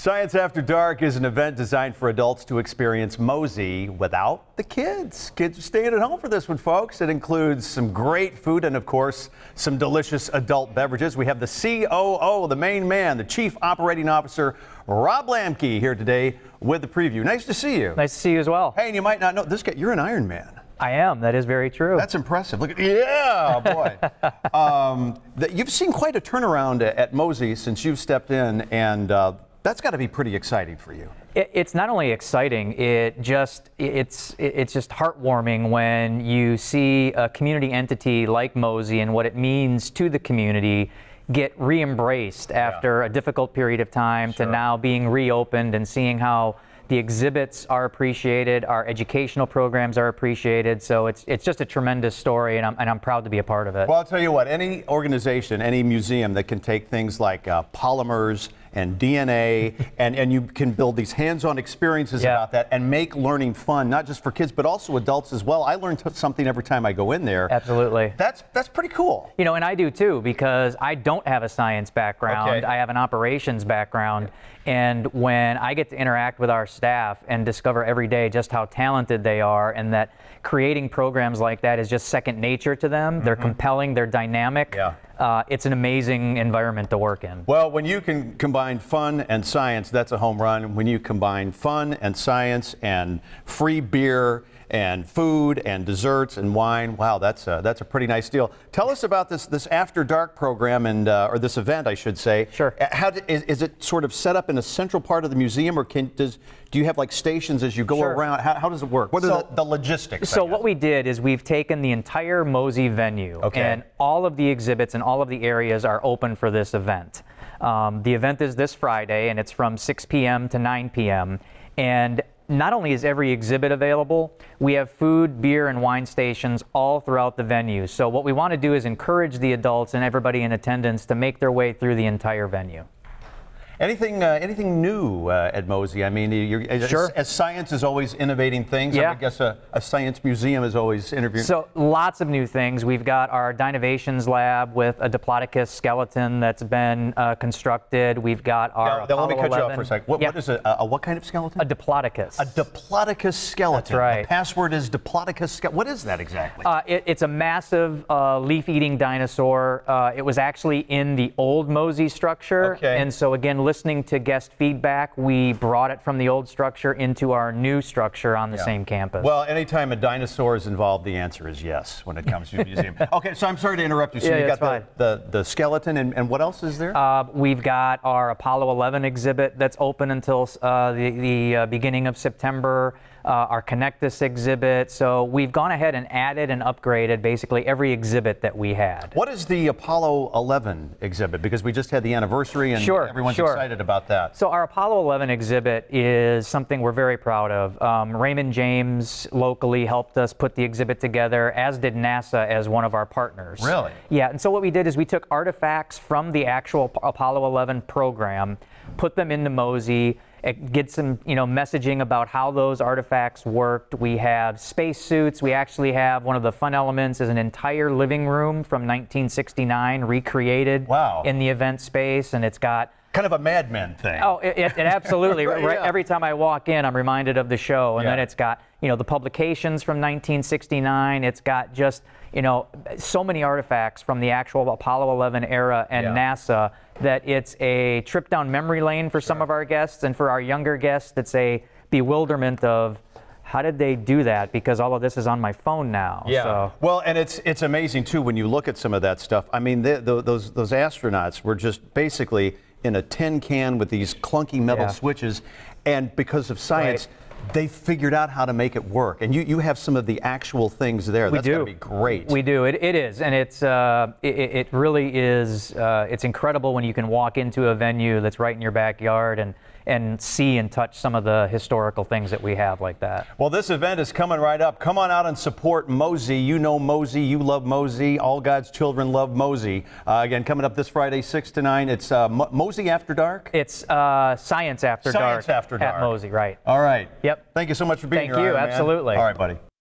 Science After Dark is an event designed for adults to experience MOSI without the kids. Kids are staying at home for this one, folks. It includes some great food and, of course, some delicious adult beverages. We have the COO, the main man, the Chief Operating Officer, Rob Lamke, here today with the preview. Nice to see you. Nice to see you as well. Hey, and you might not know, this guy, you're an Iron Man. I am. That is very true. That's impressive. Look at, yeah, boy. You've seen quite a turnaround at MOSI since you've stepped in, and that's got to be pretty exciting for you. It's not only exciting, it's just heartwarming when you see a community entity like MOSI and what it means to the community get re-embraced after a difficult period of time to now being reopened and seeing how the exhibits are appreciated, our educational programs are appreciated, so it's just a tremendous story, and I'm proud to be a part of it. Well, I'll tell you what, any organization, any museum that can take things like polymers and DNA, and you can build these hands-on experiences about that and make learning fun, not just for kids, but also adults as well. I learn something every time I go in there. Absolutely. That's pretty cool. You know, and I do too, because I don't have a science background. I have an operations background. And when I get to interact with our staff and discover every day just how talented they are, and that creating programs like that is just second nature to them, they're compelling, they're dynamic, it's an amazing environment to work in. Well, when you can combine fun and science, that's a home run. When you combine fun and science and free beer and food and desserts and wine, wow, that's a pretty nice deal. Tell us about this After Dark program, and or this event, I should say. Sure. Is it sort of set up in a central part of the museum, or do you have like stations as you go around? How does it work? What are the logistics? So what we did is we've taken the entire MOSI venue, and all of the exhibits and all of the areas are open for this event. The event is this Friday, and it's from 6 p.m. to 9 p.m. And not only is every exhibit available, we have food, beer, and wine stations all throughout the venue. So what we want to do is encourage the adults and everybody in attendance to make their way through the entire venue. Anything new at MOSI? I mean, as science is always innovating things, I guess a science museum is always interviewing. So lots of new things. We've got our Dynovations lab with a Diplodocus skeleton that's been constructed. We've got our Let me cut you off for a second. What is what kind of skeleton? A Diplodocus. A Diplodocus skeleton. That's right. The password is Diplodocus skeleton. What is that exactly? It's a massive leaf-eating dinosaur. It was actually in the old MOSI structure, and so again, listening to guest feedback, we brought it from the old structure into our new structure on the same campus. Well, anytime a dinosaur is involved, the answer is yes when it comes to a museum. Okay, so I'm sorry to interrupt you. So you got the skeleton, and what else is there? We've got our Apollo 11 exhibit that's open until the beginning of September. Our Connectus exhibit. So we've gone ahead and added and upgraded basically every exhibit that we had. What is the Apollo 11 exhibit? Because we just had the anniversary, and everyone's excited about that. So our Apollo 11 exhibit is something we're very proud of. Raymond James locally helped us put the exhibit together, as did NASA as one of our partners. Really? Yeah, and so what we did is we took artifacts from the actual Apollo 11 program, put them into MOSI, get some messaging about how those artifacts worked. We have spacesuits. We actually have one of the fun elements is an entire living room from 1969 recreated in the event space, and it's got kind of a Mad Men thing. Oh, it absolutely. Every time I walk in, I'm reminded of the show, and then it's got the publications from 1969. It's got just so many artifacts from the actual Apollo 11 era and NASA that it's a trip down memory lane for some of our guests, and for our younger guests, it's a bewilderment of how did they do that? Because all of this is on my phone now. Yeah. So. Well, and it's amazing too when you look at some of that stuff. I mean, those astronauts were just basically in a tin can with these clunky metal switches, and because of science, they figured out how to make it work. And you have some of the actual things there. That's going to be great. We do. It is, and it really is. It's incredible when you can walk into a venue that's right in your backyard and see and touch some of the historical things that we have like that. Well, this event is coming right up. Come on out and support MOSI. You know MOSI. You love MOSI. All God's children love MOSI. Again, coming up this Friday, 6 to 9. It's MOSI After Dark? It's Science After Dark. Science After Dark. At MOSI, right. All right. Yep. Thank you so much for being here. Thank you. Iron Man. Absolutely. All right, buddy.